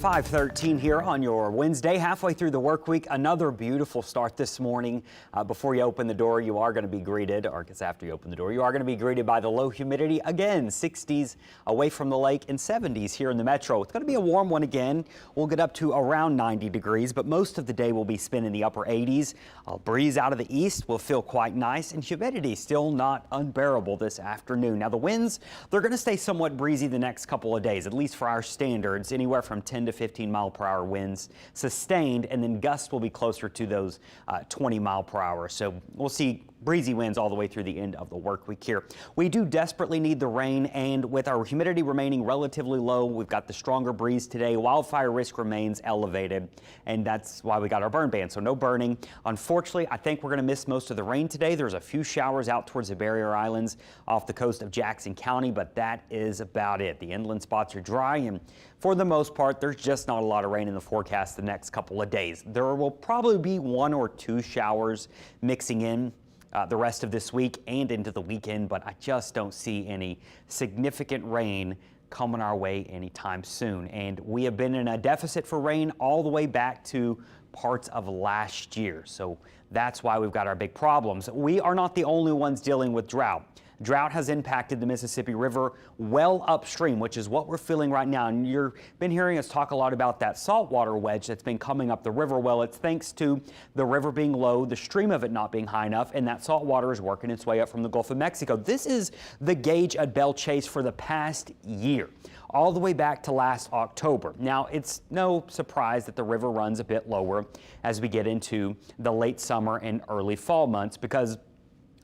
5:13 here on your Wednesday, halfway through the work week. Another beautiful start this morning. Before you open the door, you are going to be greeted, or I guess after you open the door, you are going to be greeted by the low humidity. Again, 60s away from the lake and 70s here in the metro. It's going to be a warm one again. We'll get up to around 90 degrees, but most of the day will be spent in the upper 80s. A breeze out of the east will feel quite nice, and humidity still not unbearable this afternoon. Now, the winds, they're going to stay somewhat breezy the next couple of days, at least for our standards, anywhere from 10 to 15-mile-per-hour winds sustained, and then gusts will be closer to those 20 mile per hour. So we'll see breezy winds all the way through the end of the work week here. We do desperately need the rain, and with our humidity remaining relatively low, we've got the stronger breeze today. Wildfire risk remains elevated, and that's why we got our burn ban. So no burning. Unfortunately, I think we're going to miss most of the rain today. There's a few showers out towards the barrier islands off the coast of Jackson County, but that is about it. The inland spots are dry, and for the most part, there's just not a lot of rain in the forecast the next couple of days. There will probably be 1 or 2 showers mixing in the rest of this week and into the weekend, but I just don't see any significant rain coming our way anytime soon. And we have been in a deficit for rain all the way back to parts of last year. So that's why we've got our big problems. We are not the only ones dealing with drought. Drought has impacted the Mississippi River well upstream, which is what we're feeling right now. And you've been hearing us talk a lot about that saltwater wedge that's been coming up the river. Well, it's thanks to the river being low, the stream of it not being high enough, and that salt water is working its way up from the Gulf of Mexico. This is the gauge at Belle Chase for the past year, all the way back to last October. Now, it's no surprise that the river runs a bit lower as we get into the late summer and early fall months, because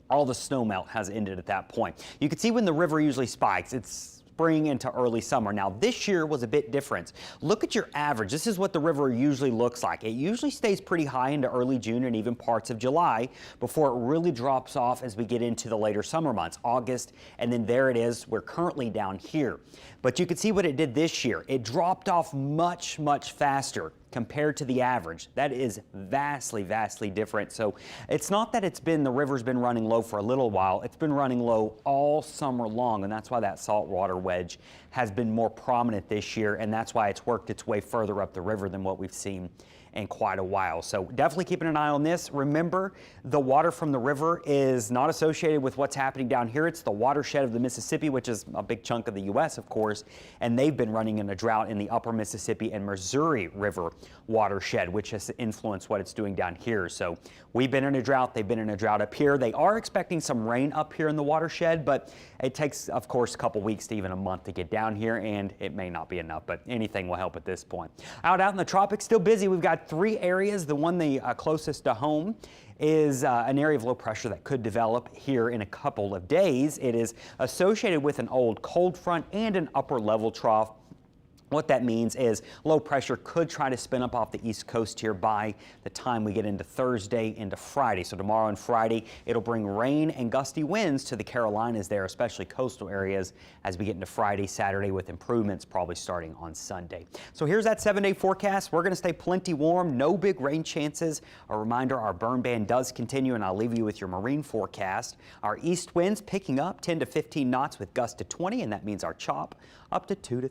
all the snow melt has ended at that point. You can see when the river usually spikes, it's spring into early summer. Now, this year was a bit different. Look at your average. This is what the river usually looks like. It usually stays pretty high into early June and even parts of July before it really drops off as we get into the later summer months, August, and then there it is. We're currently down here. But you can see what it did this year. It dropped off much, much faster compared to the average. That is vastly, vastly different. So it's not that the river's been running low for a little while. It's been running low all summer long, and that's why that saltwater wedge has been more prominent this year, and that's why it's worked its way further up the river than what we've seen in quite a while. So definitely keeping an eye on this. Remember, the water from the river is not associated with what's happening down here. It's the watershed of the Mississippi, which is a big chunk of the U.S., of course, and they've been running in a drought in the upper Mississippi and Missouri River watershed, which has influenced what it's doing down here. So we've been in a drought. They've been in a drought up here. They are expecting some rain up here in the watershed, but it takes, of course, a couple weeks to even a month to get down here, and it may not be enough, but anything will help at this point. Out in the tropics, still busy. We've got 3 areas. The one closest to home is an area of low pressure that could develop here in a couple of days. It is associated with an old cold front and an upper level trough. What that means is low pressure could try to spin up off the east coast here by the time we get into Thursday into Friday. So tomorrow and Friday, it'll bring rain and gusty winds to the Carolinas there, especially coastal areas, as we get into Friday, Saturday, with improvements probably starting on Sunday. So here's that 7-day forecast. We're going to stay plenty warm, no big rain chances. A reminder, our burn ban does continue, and I'll leave you with your marine forecast. Our east winds picking up 10 to 15 knots with gusts to 20, and that means our chop up to 2 to